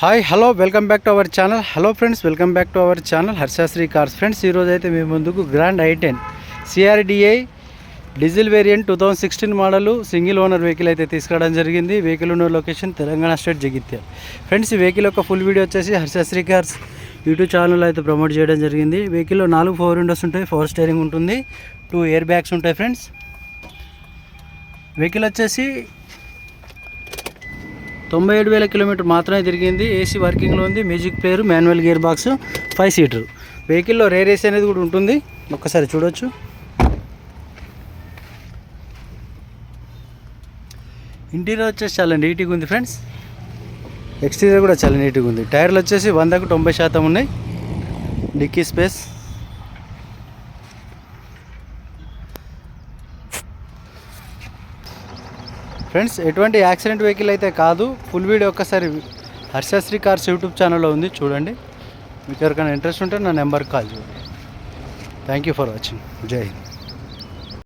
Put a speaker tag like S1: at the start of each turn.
S1: Hi hello welcome back to our channel. Hello friends, welcome back to our channel Harshasri cars. Friends, ఈరోజు అయితే మీ ముందుకు grand i10 CRDI diesel variant 2016 model single owner vehicle అయితే తీసుకురావడం జరిగింది. Vehicle ఉన్న location Telangana state Jagtial. Friends, ఈ vehicle యొక్క full video వచ్చేసి హర్షశ్రీ కార్స్ యూట్యూబ్ ఛానల్ అయితే ప్రమోట్ చేయడం జరిగింది. వెహికల్లో 4 పవర్ విండోస్ ఉంటాయి, 4 స్టీరింగ్ ఉంటుంది, 2 ఎయిర్ బ్యాగ్స్ ఉంటాయి. ఫ్రెండ్స్, వెహికల్ వచ్చేసి 97,000 కిలోమీటర్ మాత్రమే తిరిగింది. ఏసీ వర్కింగ్లో ఉంది, music player, manual gear box, 5 seater. వెహికల్లో రేర్ ఏసీ అనేది కూడా ఉంటుంది, ఒక్కసారి చూడొచ్చు. ఇంటీరియర్ వచ్చేసి చాలా నీట్గా ఉంది ఫ్రెండ్స్. ఎక్స్టీరియర్ కూడా చాలా నీట్గా ఉంది. టైర్లు వచ్చేసి 100కు 90% ఉన్నాయి. డిక్కీ స్పేస్, ఫ్రెండ్స్ ఎటువంటి యాక్సిడెంట్ వెహికల్ అయితే కాదు. ఫుల్ వీడియో ఒక్కసారి హర్షశ్రీ కార్స్ యూట్యూబ్ ఛానల్లో ఉంది, చూడండి. మీకు ఎవరికైనా ఇంట్రెస్ట్ ఉంటే నా నెంబర్కి కాల్ చేయండి. Thank you for watching. జై హింద్.